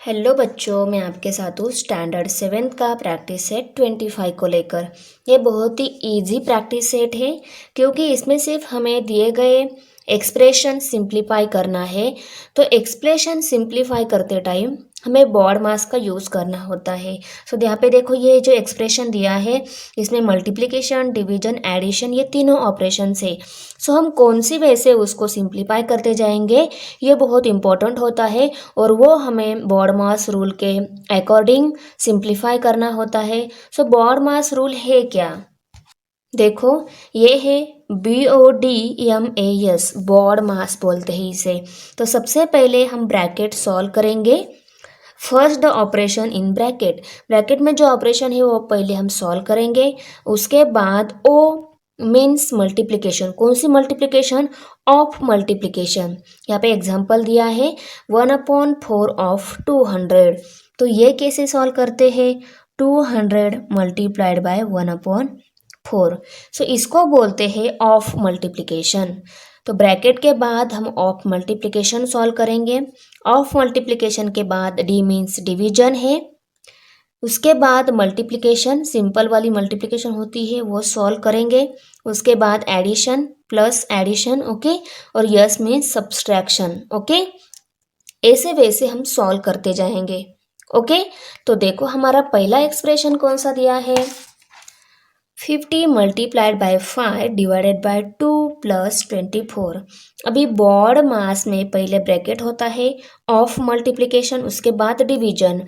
Hello बच्चों, मैं आपके साथ हूँ स्टैंडर्ड 7th का प्रैक्टिस सेट 25 को लेकर। ये बहुत ही इजी प्रैक्टिस सेट है क्योंकि इसमें सिर्फ हमें दिए गए एक्सप्रेशन सिंप्लीफाई करना है। तो एक्सप्रेशन सिंप्लीफाई करते टाइम हमें बॉड मास का यूज़ करना होता है। सो यहाँ पे देखो, ये जो एक्सप्रेशन दिया है इसमें मल्टीप्लिकेशन, डिवीजन, एडिशन ये तीनों ऑपरेशन है। सो हम कौन सी वे से उसको सिंप्लीफाई करते जाएंगे ये बहुत इंपॉर्टेंट होता है और वो हमें बॉड मास रूल के अकॉर्डिंग सिंप्लीफाई करना होता है। सो बॉड मास रूल है क्या? देखो, ये है BODMAS, बॉड मास बोलते हैं इसे। तो सबसे पहले हम ब्रैकेट सॉल्व करेंगे। First the operation in bracket, bracket में जो ऑपरेशन है वो पहले हम सॉल्व करेंगे। उसके बाद ओ मीन्स मल्टीप्लिकेशन। कौन सी मल्टीप्लिकेशन? Of multiplication. यहाँ पे एग्जांपल दिया है 1/4 ऑफ 200। तो ये कैसे सॉल्व करते हैं? 200 मल्टीप्लाइड बाय 1/4। सो इसको बोलते हैं ऑफ मल्टीप्लिकेशन। तो ब्रैकेट के बाद हम ऑफ मल्टीप्लिकेशन सॉल्व करेंगे। ऑफ मल्टीप्लिकेशन के बाद डी मीन्स डिवीजन है। उसके बाद मल्टीप्लिकेशन, सिंपल वाली मल्टीप्लिकेशन होती है वो सॉल्व करेंगे। उसके बाद एडिशन, प्लस एडिशन, ओके। और यस मीन्स सब्सट्रैक्शन, ओके। ऐसे वैसे हम सॉल्व करते जाएंगे, ओके। तो देखो, हमारा पहला एक्सप्रेशन कौन सा दिया है? 50 multiplied by 5 divided by 2 plus 24। अभी बॉड मास में पहले ब्रैकेट होता है, ऑफ मल्टीप्लिकेशन, उसके बाद डिवीजन।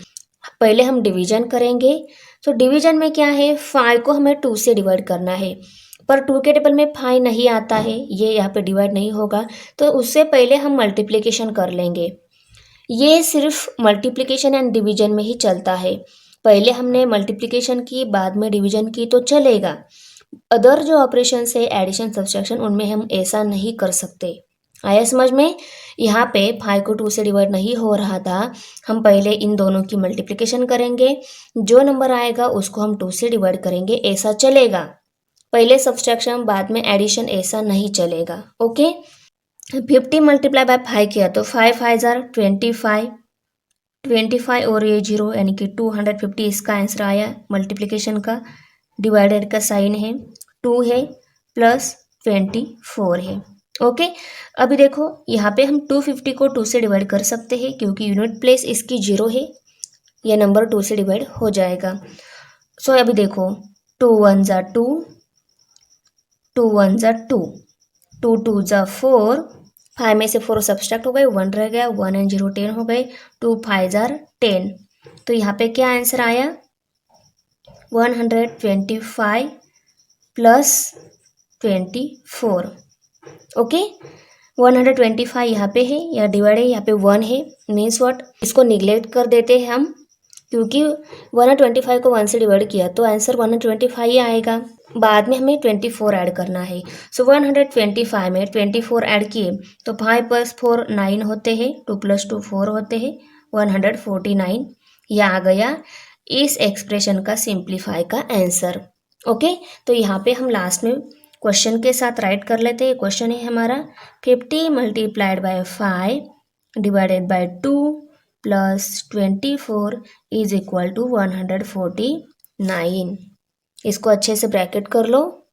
पहले हम डिवीजन करेंगे। तो डिवीजन में क्या है? 5 को हमें 2 से डिवाइड करना है, पर 2 के टेबल में 5 नहीं आता है, ये यहाँ पे डिवाइड नहीं होगा। तो उससे पहले हम मल्टीप्लिकेशन कर लेंगे। ये सिर्फ मल्टीप्लिकेशन एंड डिवीजन में ही चलता है। पहले हमने मल्टीप्लिकेशन की, बाद में डिवीजन की तो चलेगा। अदर जो ऑपरेशन है, एडिशन, सब्सट्रैक्शन, उनमें हम ऐसा नहीं कर सकते। आया समझ में? यहाँ पे 5 को 2 से डिवाइड नहीं हो रहा था, हम पहले इन दोनों की मल्टीप्लिकेशन करेंगे, जो नंबर आएगा उसको हम 2 से डिवाइड करेंगे, ऐसा चलेगा। पहले सब्सट्रैक्शन बाद में एडिशन, ऐसा नहीं चलेगा, ओके। 50 मल्टीप्लाई बाय 5 किया तो 5 5 जार 25 और ये 0 यानी कि 250 इसका आंसर आया मल्टीप्लिकेशन का। डिवाइडेड का साइन है, 2 है प्लस 24 है, ओके। अभी देखो, यहाँ पे हम 250 को 2 से डिवाइड कर सकते हैं क्योंकि यूनिट प्लेस इसकी 0 है, यह नंबर 2 से डिवाइड हो जाएगा। सो अभी देखो, 2 1 ज़ा 2, 2 1 ज़ा 2, 2 2 ज़ा 4, 5 में से 4 सब्सट्रैक्ट हो गए, 1 रह गया, 1 एंड 0 10 हो गए, 2 5 ज़ार 10। तो यहाँ पे क्या आंसर आया? 125 प्लस 24, ओके। 125 यहाँ पे है, यहाँ डिवाइड है, यहाँ पे 1 है, मीन्स व्हाट? इसको निगलेक्ट कर देते हैं हम, क्योंकि 125 को 1 से डिवाइड किया तो आंसर 125 ही आएगा। बाद में हमें 24 ऐड करना है। सो 125 में 24 ऐड किए तो 5 प्लस 4 9 होते हैं, 2 प्लस 2 4 होते हैं, 149 यह आ गया इस एक्सप्रेशन का सिंप्लीफाई का आंसर, ओके। तो यहाँ पे हम लास्ट में क्वेश्चन के साथ राइट कर लेते हैं। क्वेश्चन है हमारा 50 multiplied by 5 divided by 2 plus 24 is equal to 149। इसको अच्छे से ब्रैकेट कर लो।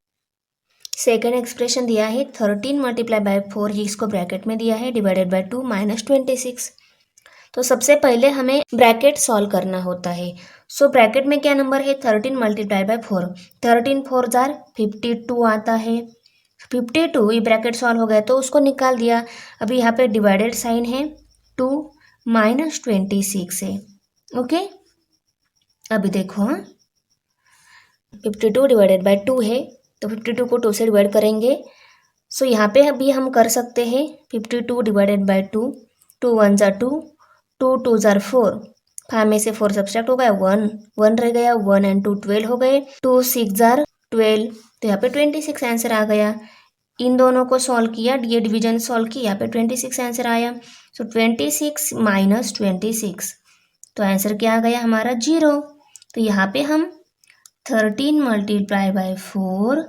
सेकेंड एक्सप्रेशन दिया है 13 मल्टीप्लाई बाय 4, ये इसको ब्रैकेट में दिया है, डिवाइडेड बाय 2 माइनस 26। तो सबसे पहले हमें ब्रैकेट सॉल्व करना होता है। सो ब्रैकेट में क्या नंबर है? 13 मल्टीप्लाई बाय 4, 13 4 जार 52 आता है। 52 ये ब्रैकेट सॉल्व हो गया तो उसको निकाल दिया। अभी यहाँ पे डिवाइडेड साइन है, 2 माइनस 26 है, ओके। अभी देखो, हाँ, 52 डिवाइडेड बाय 2 है तो 52 को 2 से डिवाइड करेंगे। सो यहाँ पे अभी हम कर सकते हैं 52 डिवाइडेड बाय 2, 2 1 ज़ा 2, 2 2 ज़ार 4, 5 में से 4 सब्सट्रैक्ट हो गया, 1 1 रह गया, 1 एंड 2 12 हो गए, 2 6 ज़ार 12, तो यहाँ पे 26 आंसर आ गया। इन दोनों को सॉल्व किया, ये डिवीजन सॉल्व किया, यहाँ पे 26 आंसर आया। सो 26 माइनस 26, तो आंसर क्या आ गया हमारा? 0। तो यहाँ पे हम 13 multiply by 4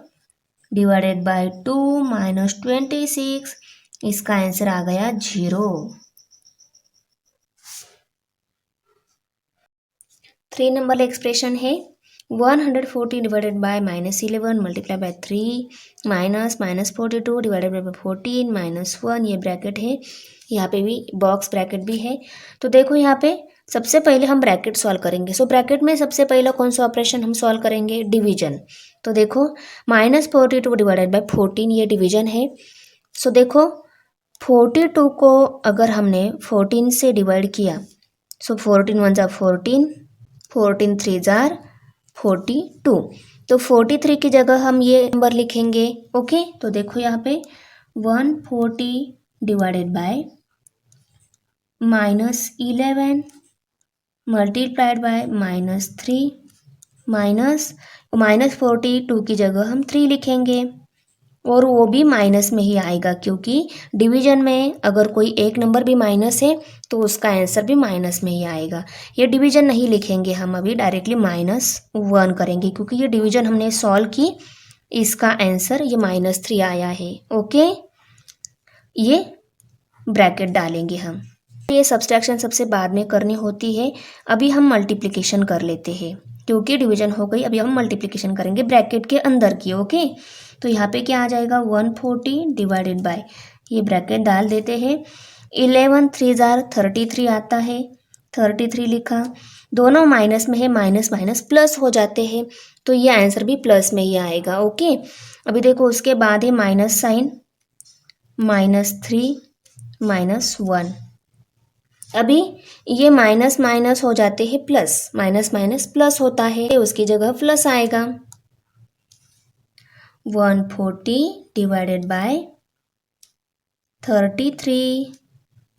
divided by 2 minus 26, इसका आंसर आ गया 0। 3 नंबर एक्सप्रेशन है 140 divided by -11 multiply by 3 minus -42 divided by 14 -1, ये ब्रैकेट है, यहाँ पे भी बॉक्स ब्रैकेट भी है। तो देखो यहाँ पे सबसे पहले हम ब्रैकेट सॉल्व करेंगे। सो ब्रैकेट में सबसे पहला कौन सा ऑपरेशन हम सॉल्व करेंगे? डिवीजन। तो देखो -42 डिवाइडेड बाय 14 ये डिवीजन है। सो देखो 42 को अगर हमने 14 से डिवाइड किया, सो 14 1 जार 14, 14 3 जार 42, तो 43 की जगह हम ये नंबर लिखेंगे। ओके, तो देखो यहाँ पे 140 डिवाइडेड बाय -11 मल्टीप्लाइड बाय -3 -42 की जगह हम 3 लिखेंगे, और वो भी माइनस में ही आएगा, क्योंकि डिवीजन में अगर कोई एक नंबर भी माइनस है तो उसका आंसर भी माइनस में ही आएगा। ये डिवीजन नहीं लिखेंगे हम, अभी डायरेक्टली -1 करेंगे, क्योंकि ये डिवीजन हमने सॉल्व की, इसका आंसर ये -3 आया है। ओके, ये ब्रैकेट डालेंगे हम। ये सब्सट्रैक्शन सबसे बाद में करनी होती है, अभी हम मल्टीप्लिकेशन कर लेते हैं, क्योंकि डिवीजन हो गई, अभी हम मल्टीप्लिकेशन करेंगे ब्रैकेट के अंदर की। ओके, तो यहाँ पे क्या आ जाएगा 140 डिवाइडेड बाय, ये ब्रैकेट डाल देते हैं, 11 3 जार 33 आता है, 33 लिखा, दोनों माइनस में है, माइनस माइनस प्लस हो जाते हैं, तो ये आंसर भी प्लस में ही आएगा। ओके, अभी देखो उसके बाद है माइनस साइन, -3 -1, अभी ये माइनस माइनस हो जाते हैं प्लस, माइनस माइनस प्लस होता है, उसकी जगह प्लस आएगा। 140 डिवाइडेड बाय 33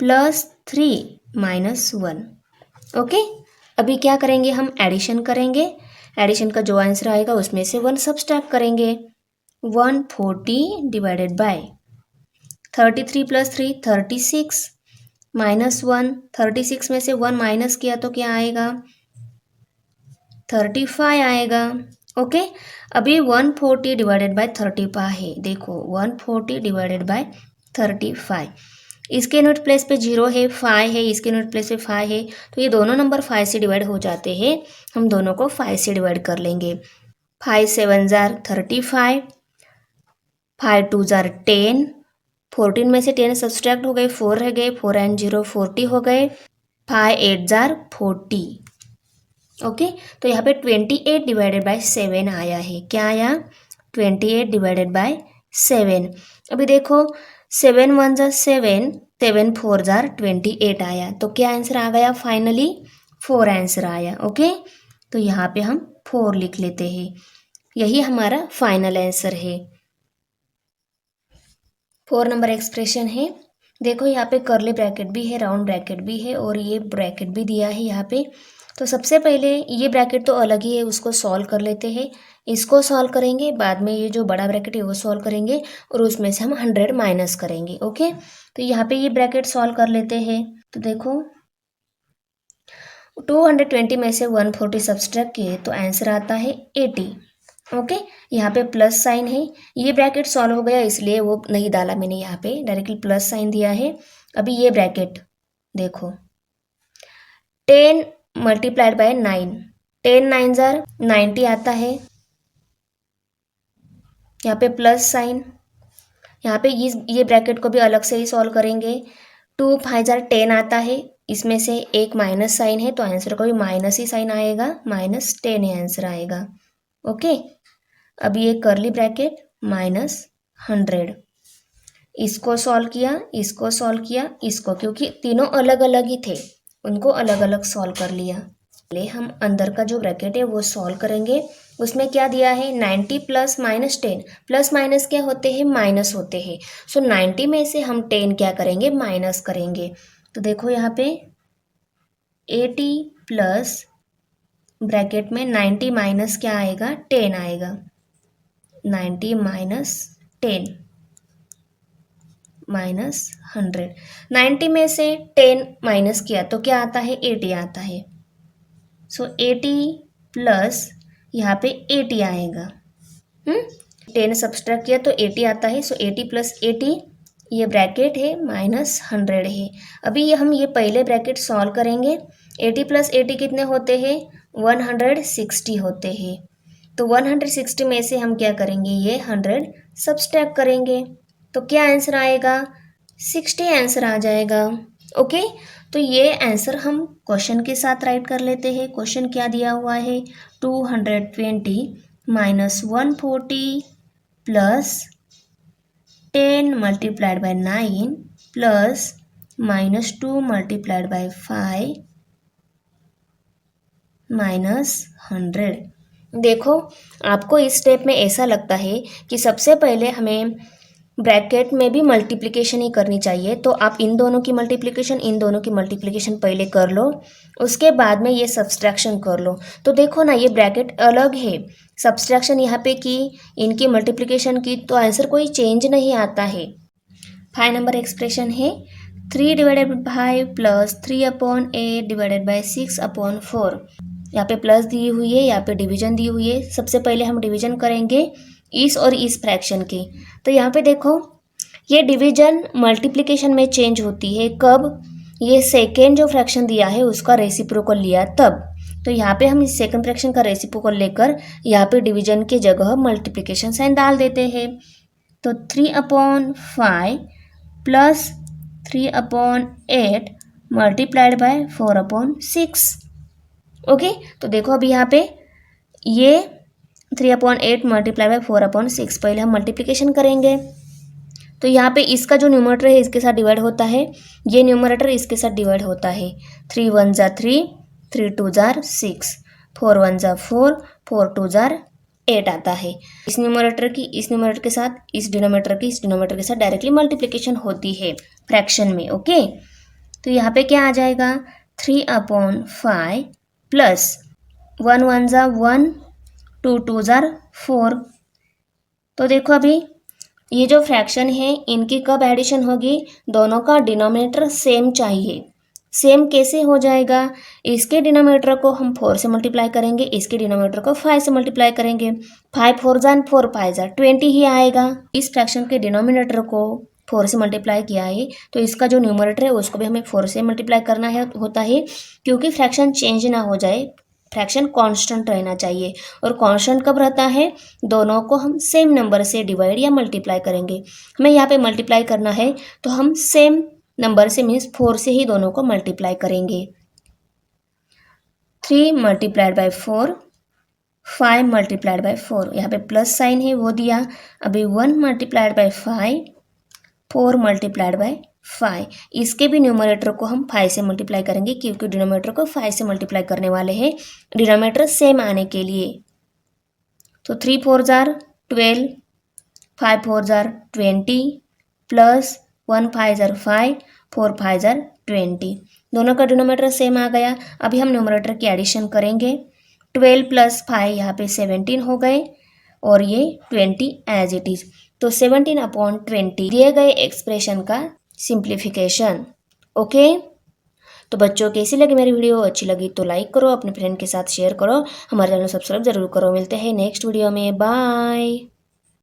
प्लस 3 -1। ओके, अभी क्या करेंगे हम? एडिशन करेंगे, एडिशन का जो आंसर आएगा उसमें से 1 सब्सट्रैक्ट करेंगे। 140 डिवाइडेड बाय 33 प्लस 3 36 -1, 36 में से 1 माइनस किया तो क्या आएगा? 35 आएगा। ओके, अभी 140 डिवाइडेड बाय 35 है, देखो 140 डिवाइडेड बाय 35, इसके यूनिट प्लेस पे 0 है, 5 है, इसके यूनिट प्लेस पे 5 है, तो ये दोनों नंबर 5 से डिवाइड हो जाते हैं, हम दोनों को 5 से डिवाइड कर लेंगे। 5 7 जार 35, 5 2 जार 10, 14 में से 10 सब्सट्रैक्ट हो गए, 4 रह गए, 4 एंड 0 40 हो गए, 5 8 जार 40। ओके, तो यहाँ पे 28 डिवाइडेड बाय 7 आया है, क्या आया? 28 डिवाइडेड बाय 7। अभी देखो 7 1 जार 7, 7 4 जार 28 आया, तो क्या आंसर आ गया? फाइनली 4 आंसर आया। ओके, तो यहाँ पे हम 4 लिख लेते हैं, यही हमारा फाइनल आंसर है। 4 नंबर एक्सप्रेशन है, देखो यहाँ पे कर्ली ब्रैकेट भी है, राउंड ब्रैकेट भी है, और ये ब्रैकेट भी दिया है यहाँ पे। तो सबसे पहले ये ब्रैकेट तो अलग ही है, उसको सॉल्व कर लेते हैं, इसको सॉल्व करेंगे, बाद में ये जो बड़ा ब्रैकेट है वो सॉल्व करेंगे, और उसमें से हम 100 माइनस करेंगे। ओके, तो यहाँ पे ये ब्रैकेट सॉल्व कर लेते हैं। तो देखो 220 में से 140 सब्सट्रैक्ट किए तो आंसर आता है 80। ओके, यहाँ पे प्लस साइन है, ये ब्रैकेट सॉल्व हो गया इसलिए वो नहीं डाला मैंने, यहाँ पे डायरेक्टली प्लस साइन दिया है। अभी ये ब्रैकेट देखो 10 मल्टीप्लाइड बाय 9, 10 9 जार 90 आता है, यहाँ पे प्लस साइन, यहाँ पे ये ब्रैकेट को भी अलग से ही सॉल्व करेंगे। 2 5 जार 10 आता है, इसमें से एक माइनस साइन है तो आंसर को भी माइनस ही साइन आएगा, -10 ही आंसर आएगा। ओके, अब ये कर्ली ब्रैकेट -100, इसको सॉल्व किया, इसको सॉल्व किया, इसको, क्योंकि तीनों अलग अलग ही थे, उनको अलग अलग सॉल्व कर लिया। पहले हम अंदर का जो ब्रैकेट है वो सॉल्व करेंगे, उसमें क्या दिया है 90 प्लस -10, प्लस माइनस क्या होते हैं? माइनस होते हैं। सो 90 में से हम 10 क्या करेंगे? माइनस करेंगे। तो देखो यहाँ पे 80 प्लस ब्रैकेट में 90 माइनस क्या आएगा? 10 आएगा, 90 माइनस 10 -100, 90 में से 10 माइनस किया तो क्या आता है? 80 आता है। सो 80 प्लस यहाँ पे 80 आएगा, 10 सब्सट्रैक्ट किया तो 80 आता है। सो 80 प्लस 80, ये ब्रैकेट है -100 है। अभी हम ये पहले ब्रैकेट सॉल्व करेंगे, 80 प्लस 80 कितने होते हैं? 160 होते हैं। तो 160 में से हम क्या करेंगे? ये 100 सब्सट्रैक्ट करेंगे। तो क्या आंसर आएगा? 60 आंसर आ जाएगा। ओके, तो ये आंसर हम क्वेश्चन के साथ राइट कर लेते हैं। क्वेश्चन क्या दिया हुआ है? 220 minus 140 plus 10 multiplied by 9 plus minus 2 multiplied by 5 minus 100। देखो, आपको इस स्टेप में ऐसा लगता है कि सबसे पहले हमें ब्रैकेट में भी मल्टीप्लिकेशन ही करनी चाहिए, तो आप इन दोनों की मल्टीप्लिकेशन इन दोनों की मल्टीप्लिकेशन पहले कर लो, उसके बाद में ये सब्सट्रैक्शन कर लो। तो देखो ना, ये ब्रैकेट अलग है, सब्सट्रैक्शन यहाँ पे की, इनकी मल्टीप्लिकेशन की, तो आंसर कोई चेंज नहीं आता है। 5 नंबर एक्सप्रेशन है 3 divided by 5 plus 3/8 divided by 6/4। यहाँ पे प्लस दी हुई है, यहाँ पे डिवीजन दी हुई है। सबसे पहले हम डिवीजन करेंगे इस और इस फ्रैक्शन की। तो यहाँ पे देखो, ये डिवीजन मल्टीप्लिकेशन में चेंज होती है कब? ये सेकेंड जो फ्रैक्शन दिया है उसका रेसिप्रोकल लिया तब। तो यहाँ पे हम इस सेकंड फ्रैक्शन का रेसिप्रोकल लेकर यहाँ पे डिवीजन की जगह मल्टीप्लिकेशन साइन डाल देते हैं। तो 3/5 प्लस 3/8 मल्टीप्लाइड बाय 4/6। ओके, तो देखो अभी यहाँ पे ये 3/8 मल्टीप्लाई बाय 4/6, पहले हम मल्टीप्लिकेशन करेंगे। तो यहाँ पे इसका जो न्यूमरेटर है इसके साथ डिवाइड होता है, ये न्यूमरेटर इसके साथ डिवाइड होता है। 3 1 ज़ा 3, 3 2 ज़ा 6, 4 1 ज़ा 4, 4 2 ज़ा 8 आता है। इस न्यूमरेटर की इस न्यूमरेटर के साथ, इस डिनोमिनेटर की इस डिनोमिनेटर के साथ डायरेक्टली मल्टीप्लिकेशन होती है फ्रैक्शन में। ओके, तो यहाँ पे क्या आ जाएगा? 3/5 प्लस 1 1 ज़ा 1, 2 2 ज़ा 4। तो देखो अभी ये जो फ्रैक्शन है इनकी कब एडिशन होगी? दोनों का डिनोमिनेटर सेम चाहिए। सेम कैसे हो जाएगा? इसके डिनोमिनेटर को हम 4 से मल्टीप्लाई करेंगे, इसके डिनोमिनेटर को 5 से मल्टीप्लाई करेंगे। 5 4 ज़ा 4 5 ज़ा 20 ही आएगा। इस फ्रैक्शन के डिनोमिनेटर को 4 से मल्टीप्लाई किया है, तो इसका जो न्यूमरेटर है उसको भी हमें 4 से मल्टीप्लाई करना है होता है, क्योंकि फ्रैक्शन चेंज ना हो जाए, फ्रैक्शन कांस्टेंट रहना चाहिए। और कांस्टेंट कब रहता है? दोनों को हम सेम नंबर से डिवाइड या मल्टीप्लाई करेंगे। हमें यहाँ पे मल्टीप्लाई करना है तो हम सेम नंबर से मीन्स 4 से ही दोनों को मल्टीप्लाई करेंगे। 3 मल्टीप्लाइड बाय 4, 5 मल्टीप्लाइड बाय 4, यहाँ पे प्लस साइन है वो दिया। अभी 1 मल्टीप्लाइड बाय 5, 4 मल्टीप्लाइड बाय 5, इसके भी न्यूमरेटर को हम 5 से मल्टीप्लाई करेंगे, क्योंकि डिनोमिनेटर को 5 से मल्टीप्लाई करने वाले हैं डिनोमिनेटर सेम आने के लिए। तो 3 4 ज़ा 12, 5 4 ज़ा 20 प्लस 1 5 ज़ा 5, 4 5 ज़ा 20। दोनों का डिनोमिनेटर सेम आ गया। अभी हम न्यूमरेटर की एडिशन करेंगे। 12 प्लस 5 यहाँ पे 17 हो गए, और ये 20 एज इट इज़। तो 17/20 दिए गए एक्सप्रेशन का सिंप्लीफिकेशन। ओके, तो बच्चों कैसी लगी मेरी वीडियो? अच्छी लगी तो लाइक करो, अपने फ्रेंड के साथ शेयर करो, हमारे चैनल सब्सक्राइब जरूर करो। मिलते हैं नेक्स्ट वीडियो में। बाय।